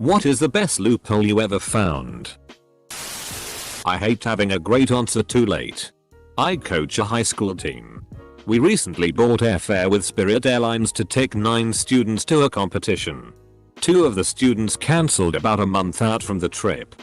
What is the best loophole you ever found? I hate having a great answer too late. I coach a high school team. We recently bought airfare with Spirit Airlines to take 9 students to a competition. 2 of the students cancelled about a month out from the trip,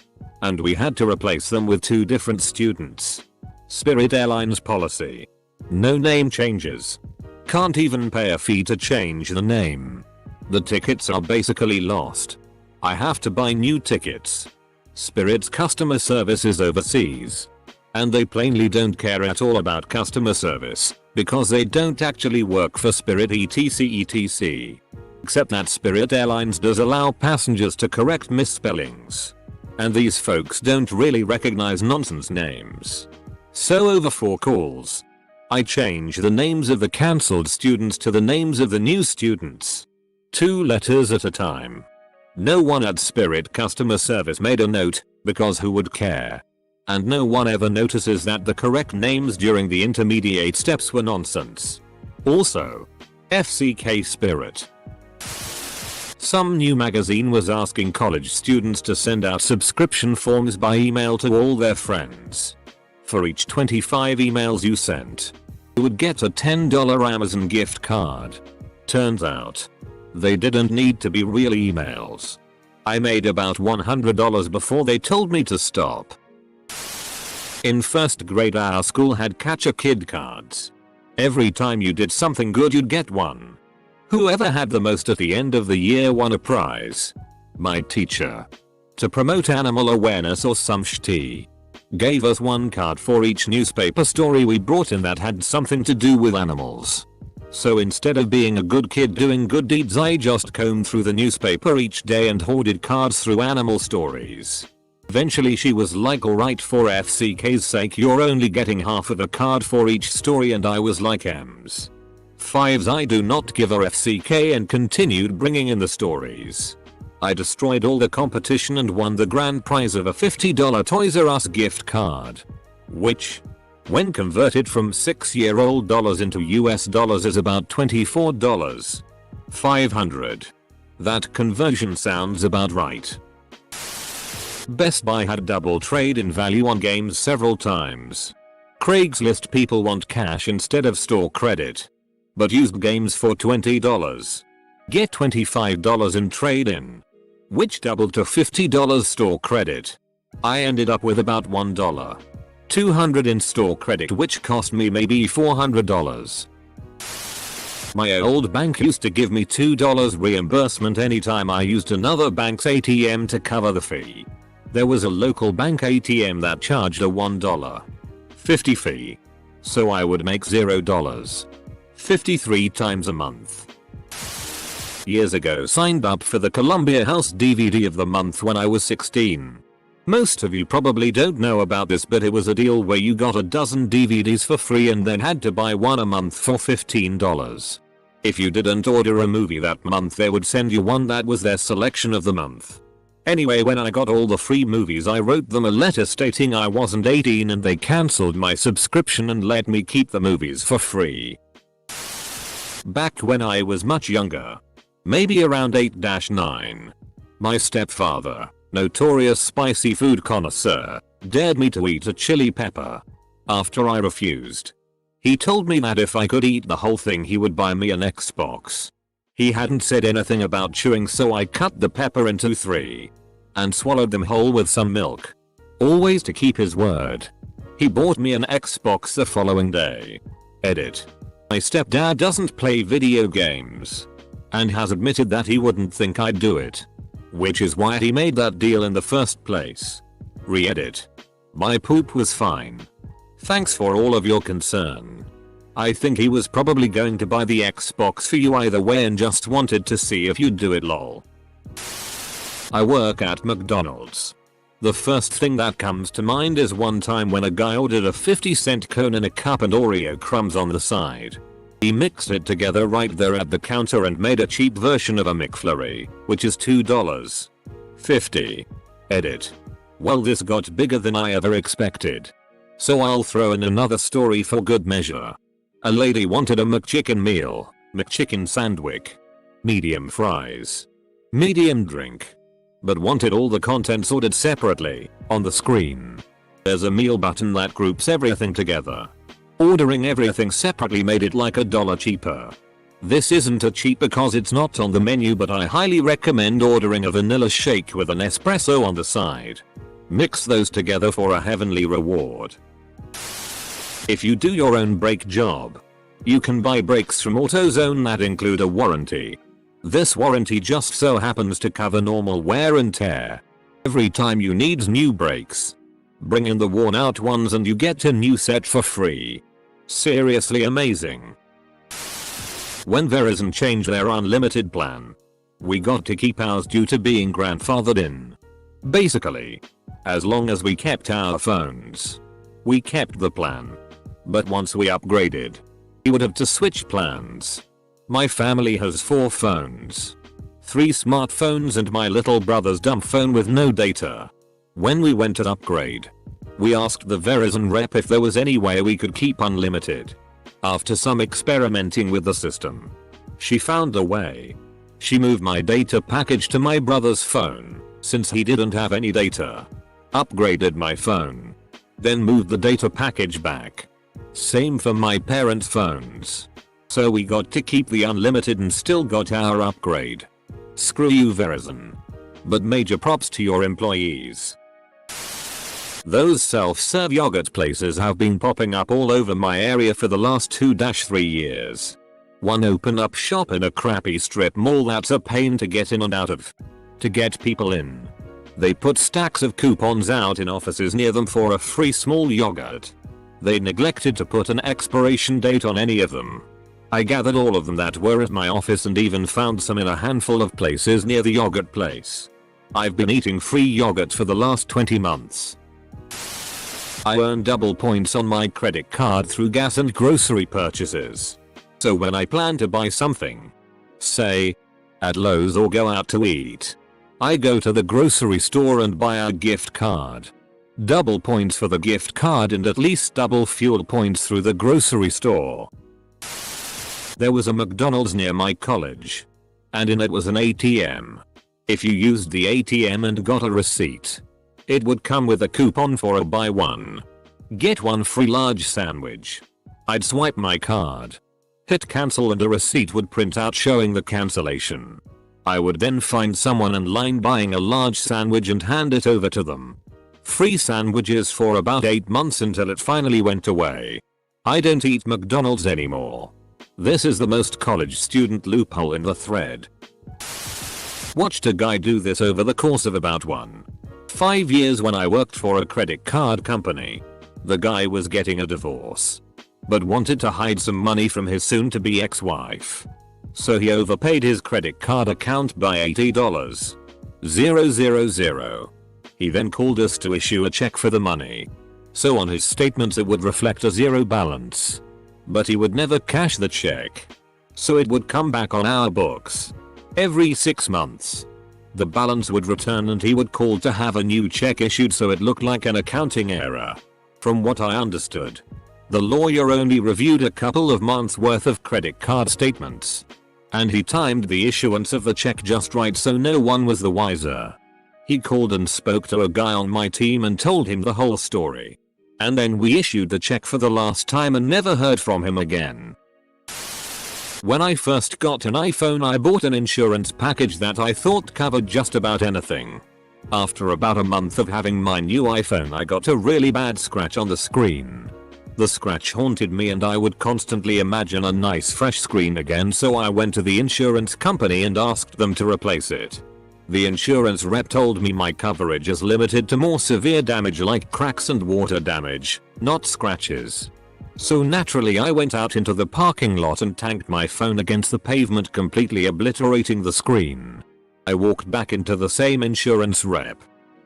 and we had to replace them with 2 different students. Spirit Airlines policy: no name changes. Can't even pay a fee to change the name. The tickets are basically lost. I have to buy new tickets. Spirit's customer service is overseas, and they plainly don't care at all about customer service because they don't actually work for Spirit etc. Except that Spirit Airlines does allow passengers to correct misspellings, and these folks don't really recognize nonsense names. So over 4 calls, I change the names of the cancelled students to the names of the new students, 2 letters at a time. No one at Spirit customer service made a note, because who would care? And no one ever notices that the correct names during the intermediate steps were nonsense. Also, FCK Spirit. Some new magazine was asking college students to send out subscription forms by email to all their friends. For each 25 emails you sent, you would get a $10 Amazon gift card. Turns out, they didn't need to be real emails. I made about $100 before they told me to stop. In first grade our school had Catch a Kid cards. Every time you did something good you'd get one. Whoever had the most at the end of the year won a prize. My teacher, to promote animal awareness or some shit, gave us 1 card for each newspaper story we brought in that had something to do with animals. So instead of being a good kid doing good deeds, I just combed through the newspaper each day and hoarded cards through animal stories. Eventually she was like, alright, for FCK's sake you're only getting half of a card for each story, and I was like, M's. 5's I do not give her FCK, and continued bringing in the stories. I destroyed all the competition and won the grand prize of a $50 Toys R Us gift card, which, when converted from 6-year-old dollars into US dollars, is about $24.500. That conversion sounds about right. Best Buy had double trade in value on games several times. Craigslist people want cash instead of store credit, but used games for $20. Get $25 in trade-in, which doubled to $50 store credit. I ended up with about $1.200 in store credit, which cost me maybe $400. My old bank used to give me $2 reimbursement anytime I used another bank's ATM to cover the fee. There was a local bank ATM that charged a $1.50 fee, so I would make $0.53 times a month. Years ago signed up for the Columbia House DVD of the month when I was 16. Most of you probably don't know about this, but it was a deal where you got a dozen DVDs for free and then had to buy one a month for $15. If you didn't order a movie that month, they would send you one that was their selection of the month. Anyway, when I got all the free movies, I wrote them a letter stating I wasn't 18 and they cancelled my subscription and let me keep the movies for free. Back when I was much younger, maybe around 8-9, my stepfather, notorious spicy food connoisseur, dared me to eat a chili pepper. After I refused, he told me that if I could eat the whole thing he would buy me an Xbox. He hadn't said anything about chewing, so I cut the pepper into 3 and swallowed them whole with some milk. Always to keep his word, he bought me an Xbox the following day. Edit. My stepdad doesn't play video games and has admitted that he wouldn't think I'd do it, which is why he made that deal in the first place. Re-edit. My poop was fine. Thanks for all of your concern. I think he was probably going to buy the Xbox for you either way and just wanted to see if you'd do it, lol. I work at McDonald's. The first thing that comes to mind is one time when a guy ordered a 50-cent cone in a cup and Oreo crumbs on the side. He mixed it together right there at the counter and made a cheap version of a McFlurry, which is $2.50. Edit. Well, this got bigger than I ever expected, so I'll throw in another story for good measure. A lady wanted a McChicken meal, McChicken sandwich, medium fries, medium drink, but wanted all the content sorted separately on the screen. There's a meal button that groups everything together. Ordering everything separately made it like $1 cheaper. This isn't a cheat because it's not on the menu, but I highly recommend ordering a vanilla shake with an espresso on the side. Mix those together for a heavenly reward. If you do your own brake job, you can buy brakes from AutoZone that include a warranty. This warranty just so happens to cover normal wear and tear. Every time you need new brakes, bring in the worn out ones and you get a new set for free. Seriously amazing. When Verizon changed their unlimited plan, we got to keep ours due to being grandfathered in. Basically, as long as we kept our phones, we kept the plan. But once we upgraded, we would have to switch plans. My family has 4 phones. 3 smartphones and my little brother's dumb phone with no data. When we went to upgrade, we asked the Verizon rep if there was any way we could keep unlimited. After some experimenting with the system, she found a way. She moved my data package to my brother's phone, since he didn't have any data. Upgraded my phone, then moved the data package back. Same for my parents' phones. So we got to keep the unlimited and still got our upgrade. Screw you Verizon. But major props to your employees. Those self-serve yogurt places have been popping up all over my area for the last 2-3 years. One open up shop in a crappy strip mall that's a pain to get in and out of. To get people in, they put stacks of coupons out in offices near them for a free small yogurt. They neglected to put an expiration date on any of them. I gathered all of them that were at my office and even found some in a handful of places near the yogurt place. I've been eating free yogurt for the last 20 months. I earn double points on my credit card through gas and grocery purchases. So when I plan to buy something, say, at Lowe's or go out to eat, I go to the grocery store and buy a gift card. Double points for the gift card and at least double fuel points through the grocery store. There was a McDonald's near my college, and in it was an ATM. If you used the ATM and got a receipt, it would come with a coupon for a buy one, get one free large sandwich. I'd swipe my card, hit cancel and a receipt would print out showing the cancellation. I would then find someone in line buying a large sandwich and hand it over to them. Free sandwiches for about 8 months until it finally went away. I don't eat McDonald's anymore. This is the most college student loophole in the thread. Watched a guy do this over the course of about 5 years when I worked for a credit card company. The guy was getting a divorce, but wanted to hide some money from his soon-to-be ex-wife. So he overpaid his credit card account by $80. 000. He then called us to issue a check for the money. So on his statements it would reflect a 0 balance. But he would never cash the check. So it would come back on our books. Every 6 months, the balance would return and he would call to have a new check issued, so it looked like an accounting error. From what I understood, the lawyer only reviewed a couple of months worth of credit card statements. And he timed the issuance of the check just right, so no one was the wiser. He called and spoke to a guy on my team and told him the whole story. And then we issued the check for the last time and never heard from him again. When I first got an iPhone, I bought an insurance package that I thought covered just about anything. After about a month of having my new iPhone, I got a really bad scratch on the screen. The scratch haunted me and I would constantly imagine a nice fresh screen again, so I went to the insurance company and asked them to replace it. The insurance rep told me my coverage is limited to more severe damage like cracks and water damage, not scratches. So naturally I went out into the parking lot and tanked my phone against the pavement, completely obliterating the screen. I walked back into the same insurance rep,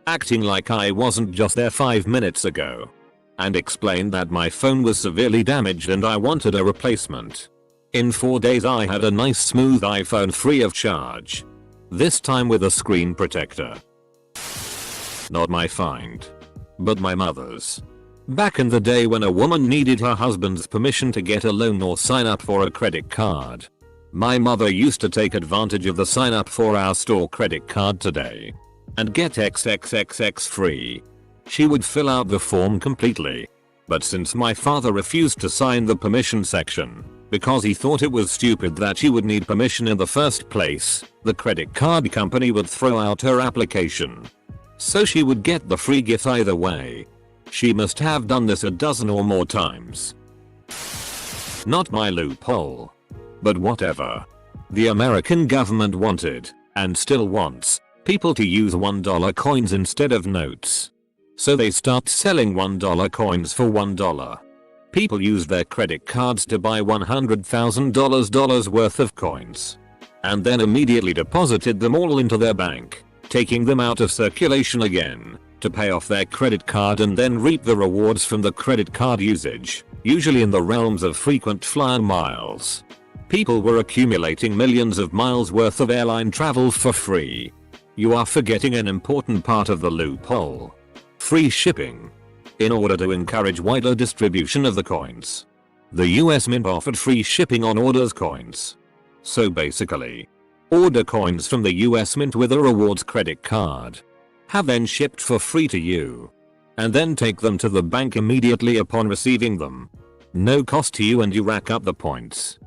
acting like I wasn't just there 5 minutes ago, and explained that my phone was severely damaged and I wanted a replacement. In 4 days I had a nice smooth iPhone free of charge. This time with a screen protector. Not my find, but my mother's. Back in the day when a woman needed her husband's permission to get a loan or sign up for a credit card, my mother used to take advantage of the sign up for our store credit card today. and get XXXX free. She would fill out the form completely. But since my father refused to sign the permission section, because he thought it was stupid that she would need permission in the first place, the credit card company would throw out her application. So she would get the free gift either way. She must have done this a dozen or more times. Not my loophole. But whatever. The American government wanted, and still wants, people to use $1 coins instead of notes. So they start selling $1 coins for $1. People used their credit cards to buy $100,000 worth of coins. And then immediately deposited them all into their bank, taking them out of circulation again, to pay off their credit card and then reap the rewards from the credit card usage, usually in the realms of frequent flyer miles. People were accumulating millions of miles worth of airline travel for free. You are forgetting an important part of the loophole. Free shipping. In order to encourage wider distribution of the coins, the US Mint offered free shipping on orders coins. So basically, order coins from the US Mint with a rewards credit card. Have them shipped for free to you. And then take them to the bank immediately upon receiving them. No cost to you and you rack up the points.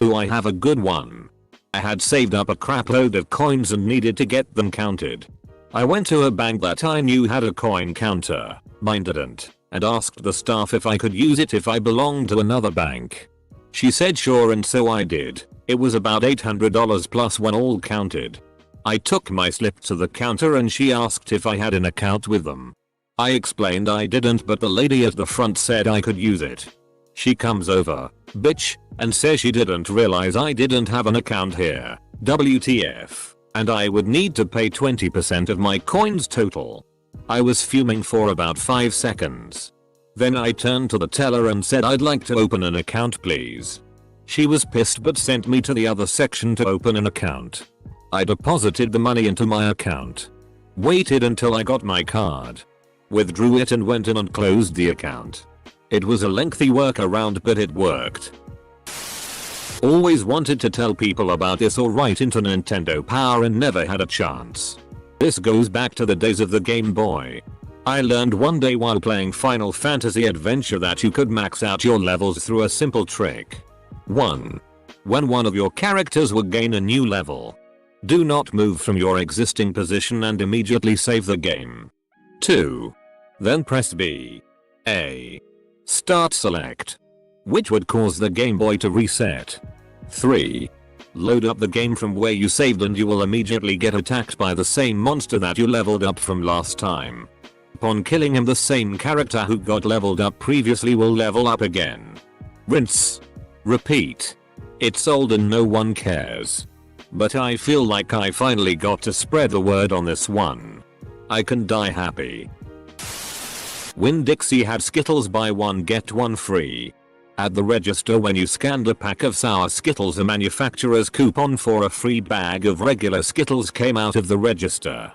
Ooh, I have a good one. I had saved up a crap load of coins and needed to get them counted. I went to a bank that I knew had a coin counter, mine didn't, and asked the staff if I could use it if I belonged to another bank. She said sure, and so I did. It was about $800 plus when all counted. I took my slip to the counter and she asked if I had an account with them. I explained I didn't, but the lady at the front said I could use it. She comes over, bitch, and says she didn't realize I didn't have an account here, WTF, and I would need to pay 20% of my coins total. I was fuming for about 5 seconds. Then I turned to the teller and said I'd like to open an account please. She was pissed but sent me to the other section to open an account. I deposited the money into my account. Waited until I got my card. Withdrew it and went in and closed the account. It was a lengthy workaround but it worked. Always wanted to tell people about this or write into Nintendo Power and never had a chance. This goes back to the days of the Game Boy. I learned one day while playing Final Fantasy Adventure that you could max out your levels through a simple trick. 1. When one of your characters would gain a new level, do not move from your existing position and immediately save the game. 2. Then press B. A. Start select, which would cause the Game Boy to reset. 3. Load up the game from where you saved and you will immediately get attacked by the same monster that you leveled up from last time. Upon killing him, the same character who got leveled up previously will level up again. Rinse. Repeat. It's old and no one cares. But I feel like I finally got to spread the word on this one. I can die happy. Winn-Dixie had Skittles buy one get one free. At the register, when you scanned a pack of sour Skittles, a manufacturer's coupon for a free bag of regular Skittles came out of the register.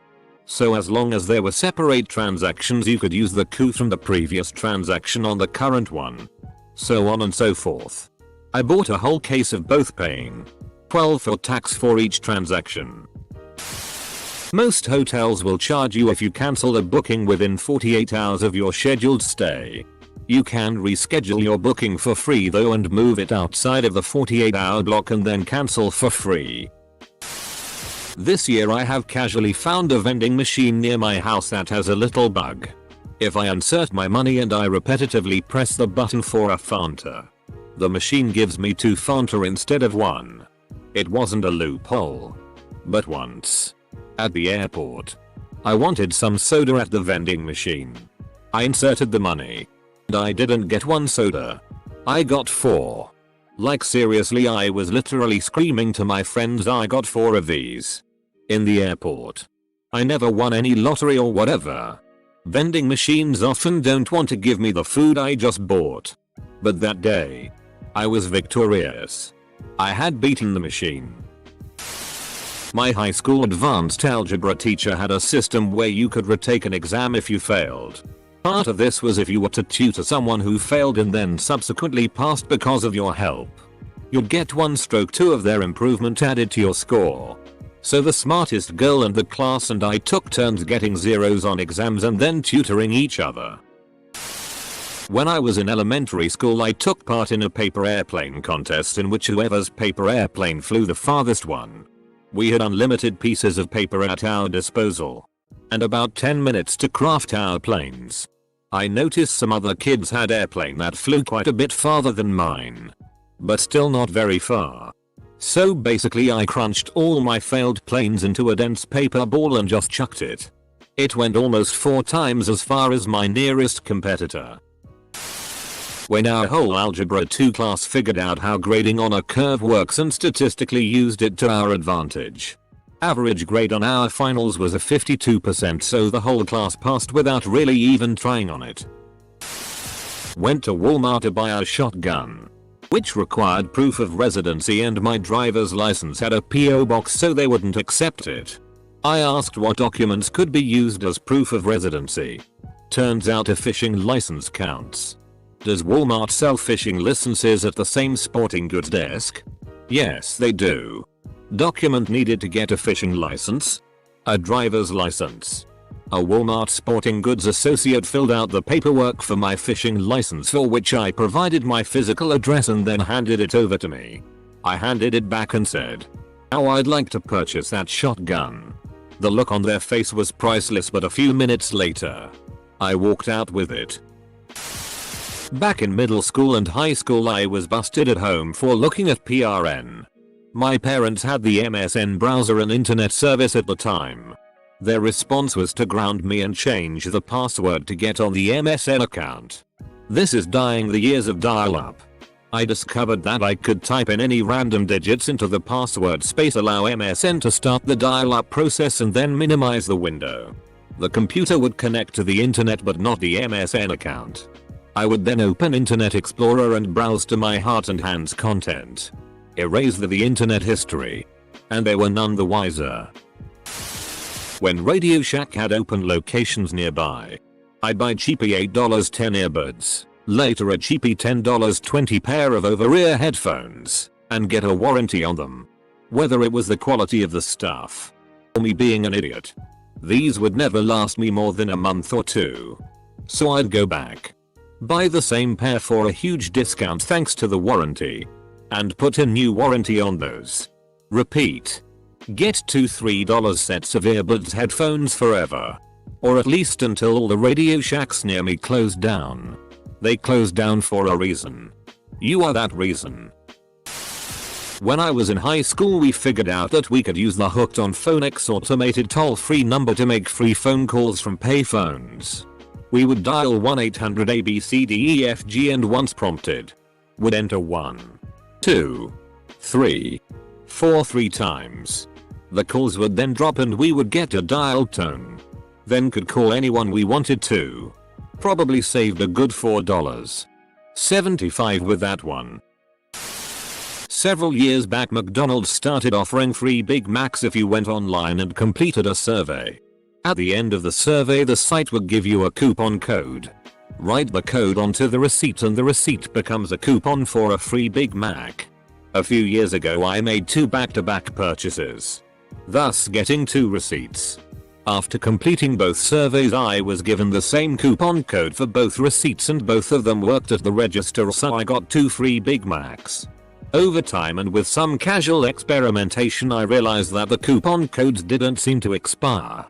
So as long as there were separate transactions, you could use the coup from the previous transaction on the current one. So on and so forth. I bought a whole case of both, paying $12 for tax for each transaction. Most hotels will charge you if you cancel a booking within 48 hours of your scheduled stay. You can reschedule your booking for free though and move it outside of the 48-hour block and then cancel for free. This year I have casually found a vending machine near my house that has a little bug. If I insert my money and I repetitively press the button for a Fanta, the machine gives me 2 Fanta instead of 1. It wasn't a loophole. But once, at the airport, I wanted some soda at the vending machine. I inserted the money, and I didn't get 1 soda. I got 4. Like seriously, I was literally screaming to my friends I got 4 of these. In the airport. I never won any lottery or whatever. Vending machines often don't want to give me the food I just bought. But that day, I was victorious. I had beaten the machine. My high school advanced algebra teacher had a system where you could retake an exam if you failed. Part of this was if you were to tutor someone who failed and then subsequently passed because of your help, you'd get 1/2 of their improvement added to your score. So the smartest girl in the class and I took turns getting zeros on exams and then tutoring each other. When I was in elementary school I took part in a paper airplane contest in which whoever's paper airplane flew the farthest won. We had unlimited pieces of paper at our disposal and about 10 minutes to craft our planes. I noticed some other kids had airplane that flew quite a bit farther than mine, but still not very far. So basically I crunched all my failed planes into a dense paper ball and just chucked it. It went almost 4 times as far as my nearest competitor. When our whole Algebra 2 class figured out how grading on a curve works and statistically used it to our advantage. Average grade on our finals was a 52%, so the whole class passed without really even trying on it. Went to Walmart to buy a shotgun, which required proof of residency and my driver's license had a PO box so they wouldn't accept it. I asked what documents could be used as proof of residency. Turns out a fishing license counts. Does Walmart sell fishing licenses at the same sporting goods desk? Yes, they do. Document needed to get a fishing license? A driver's license. A Walmart sporting goods associate filled out the paperwork for my fishing license, for which I provided my physical address and then handed it over to me. I handed it back and said, "Oh, I'd like to purchase that shotgun." The look on their face was priceless, but a few minutes later, I walked out with it. Back in middle school and high school I was busted at home for looking at PRN. My parents had the MSN browser and internet service at the time. Their response was to ground me and change the password to get on the MSN account. This is dying the years of dial-up. I discovered that I could type in any random digits into the password space, allow MSN to start the dial-up process and then minimize the window. The computer would connect to the internet but not the MSN account. I would then open Internet Explorer and browse to my heart and hands content. Erase the internet history. And they were none the wiser. When Radio Shack had open locations nearby, I'd buy cheapy $8.10 earbuds, later a cheapy $10.20 pair of over-ear headphones, and get a warranty on them. Whether it was the quality of the stuff or me being an idiot, these would never last me more than a month or 2. So I'd go back, buy the same pair for a huge discount thanks to the warranty, and put a new warranty on those. Repeat. Get 2 $3 sets of earbuds headphones forever. Or at least until all the Radio Shacks near me closed down. They closed down for a reason. You are that reason. When I was in high school we figured out that we could use the Hooked on Phone X automated toll-free number to make free phone calls from payphones. We would dial 1-800-ABCDEFG and once prompted, would enter 1, 2, 3, 4 3 times. The calls would then drop and we would get a dial tone. Then could call anyone we wanted to. Probably saved a good $4.75 with that one. Several years back McDonald's started offering free Big Macs if you went online and completed a survey. At the end of the survey the site would give you a coupon code. Write the code onto the receipt and the receipt becomes a coupon for a free Big Mac. A few years ago I made 2 back-to-back purchases, thus getting 2 receipts. After completing both surveys I was given the same coupon code for both receipts and both of them worked at the register, so I got 2 free Big Macs. Over time and with some casual experimentation I realized that the coupon codes didn't seem to expire.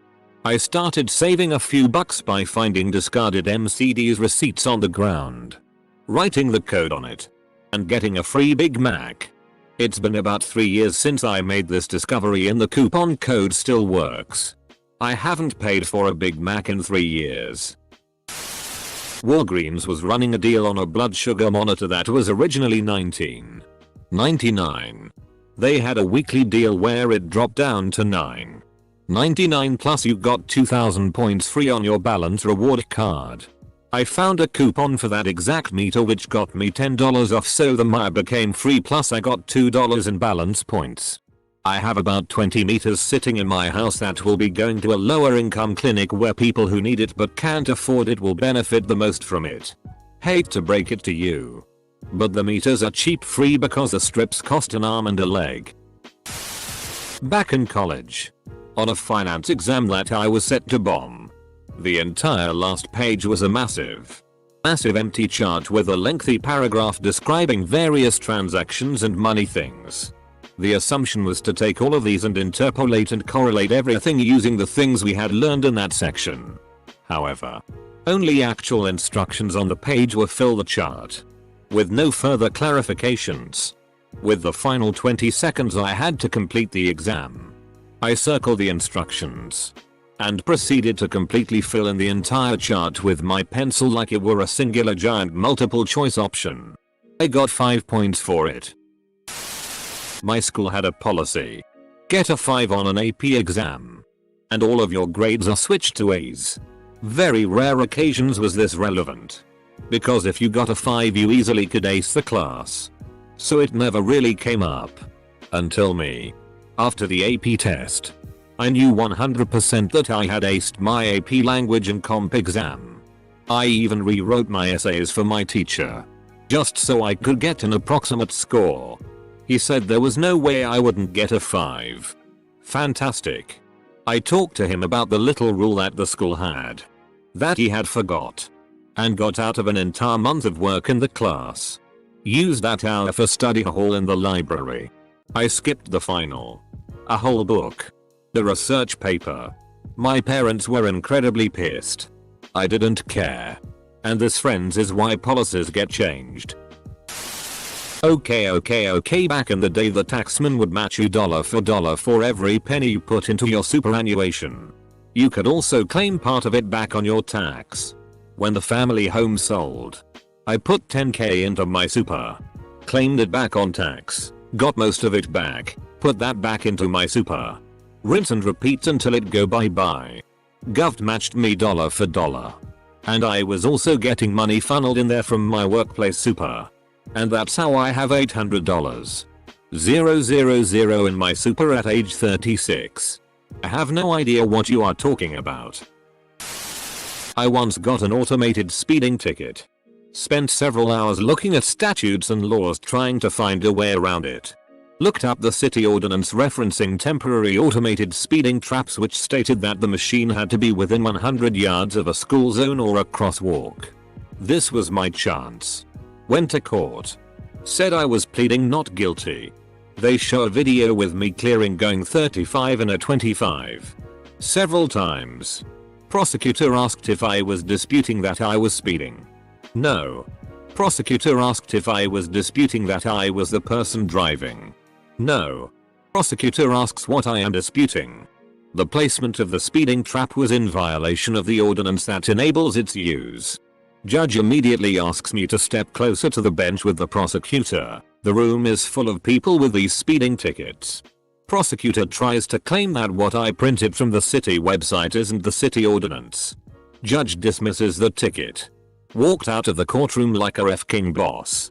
I started saving a few bucks by finding discarded MCD's receipts on the ground, writing the code on it, and getting a free Big Mac. It's been about 3 years since I made this discovery and the coupon code still works. I haven't paid for a Big Mac in 3 years. Walgreens was running a deal on a blood sugar monitor that was originally $19.99. They had a weekly deal where it dropped down to $9.99 plus you got 2,000 points free on your balance reward card. I found a coupon for that exact meter which got me $10 off, so the Maya became free plus I got $2 in balance points. I have about 20 meters sitting in my house that will be going to a lower income clinic where people who need it but can't afford it will benefit the most from it. Hate to break it to you, but the meters are cheap free because the strips cost an arm and a leg. Back in college. On a finance exam that I was set to bomb. The entire last page was a massive empty chart with a lengthy paragraph describing various transactions and money things. The assumption was to take all of these and interpolate and correlate everything using the things we had learned in that section. However, only actual instructions on the page were fill the chart. With no further clarifications. With the final 20 seconds I had to complete the exam. I circled the instructions. And proceeded to completely fill in the entire chart with my pencil like it were a singular giant multiple choice option. I got 5 points for it. My school had a policy. Get a 5 on an AP exam. And all of your grades are switched to A's. Very rare occasions was this relevant. Because if you got a 5 you easily could ace the class. So it never really came up. Until me. After the AP test. I knew 100% that I had aced my AP language and comp exam. I even rewrote my essays for my teacher. Just so I could get an approximate score. He said there was no way I wouldn't get a 5. Fantastic. I talked to him about the little rule that the school had. That he had forgot. And got out of an entire month of work in the class. Used that hour for study hall in the library. I skipped the final. A whole book. The research paper. My parents were incredibly pissed. I didn't care. And this friends is why policies get changed. Okay, back in the day the taxman would match you dollar for every penny you put into your superannuation. You could also claim part of it back on your tax. When the family home sold. I put 10k into my super. Claimed it back on tax. Got most of it back. Put that back into my super. Rinse and repeat until it go bye. Gov matched me dollar for dollar. And I was also getting money funneled in there from my workplace super. And that's how I have $800. 000 in my super at age 36. I have no idea what you are talking about. I once got an automated speeding ticket. Spent several hours looking at statutes and laws trying to find a way around it. Looked up the city ordinance referencing temporary automated speeding traps which stated that the machine had to be within 100 yards of a school zone or a crosswalk. This was my chance. Went to court. Said I was pleading not guilty. They show a video with me clearing going 35 in a 25. Several times. Prosecutor asked if I was disputing that I was speeding. No. Prosecutor asked if I was disputing that I was the person driving. No. Prosecutor asks what I am disputing. The placement of the speeding trap was in violation of the ordinance that enables its use. Judge immediately asks me to step closer to the bench with the prosecutor. The room is full of people with these speeding tickets. Prosecutor tries to claim that what I printed from the city website isn't the city ordinance. Judge dismisses the ticket. Walked out of the courtroom like a F-king boss.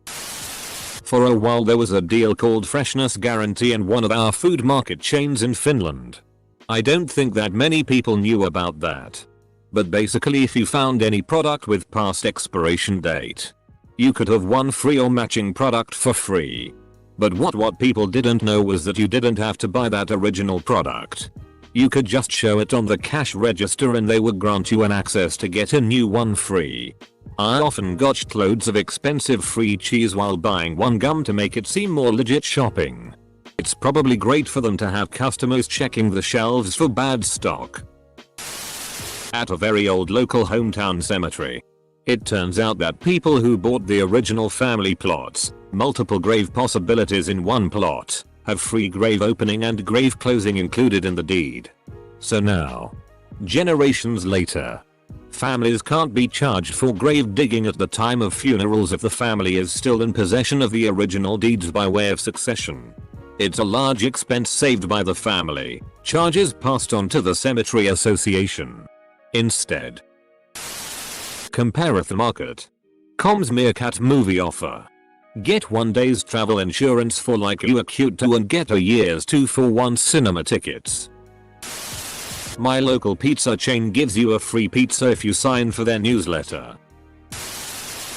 For a while there was a deal called freshness guarantee in one of our food market chains in Finland. I don't think that many people knew about that. But basically if you found any product with past expiration date, you could have one free or matching product for free. But what people didn't know was that you didn't have to buy that original product. You could just show it on the cash register and they would grant you an access to get a new one free. I often got loads of expensive free cheese while buying one gum to make it seem more legit shopping. It's probably great for them to have customers checking the shelves for bad stock. At a very old local hometown cemetery. It turns out that people who bought the original family plots, multiple grave possibilities in one plot, have free grave opening and grave closing included in the deed. So now, generations later, families can't be charged for grave digging at the time of funerals if the family is still in possession of the original deeds by way of succession. It's a large expense saved by the family, charges passed on to the cemetery association. Instead, compareth market. Com's Meerkat movie offer. Get 1 day's travel insurance for like you are cute to and get a year's 2-for-1 cinema tickets. My local pizza chain gives you a free pizza if you sign for their newsletter.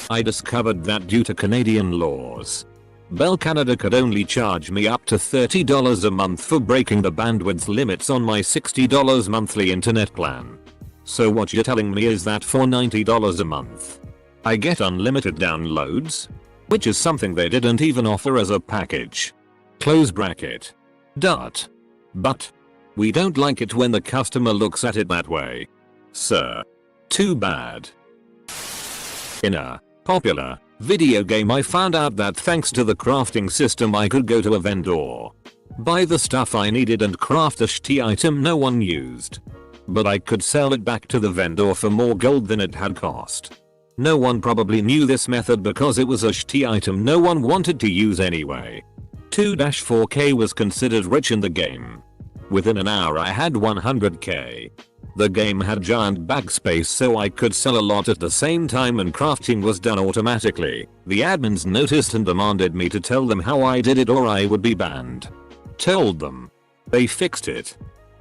I discovered that due to Canadian laws, Bell Canada could only charge me up to $30 a month for breaking the bandwidth limits on my $60 monthly internet plan. So what you're telling me is that for $90 a month, I get unlimited downloads? Which is something they didn't even offer as a package. Close bracket. Dot. But we don't like it when the customer looks at it that way. Sir. Too bad. In a popular video game, I found out that thanks to the crafting system I could go to a vendor, buy the stuff I needed and craft a shitty item no one used. But I could sell it back to the vendor for more gold than it had cost. No one probably knew this method because it was a shitty item no one wanted to use anyway. 2-4K was considered rich in the game. Within an hour I had 100k. The game had giant backspace so I could sell a lot at the same time and crafting was done automatically. The admins noticed and demanded me to tell them how I did it or I would be banned. Told them. They fixed it.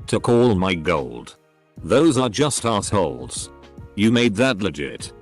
Took all my gold. Those are just assholes. You made that legit.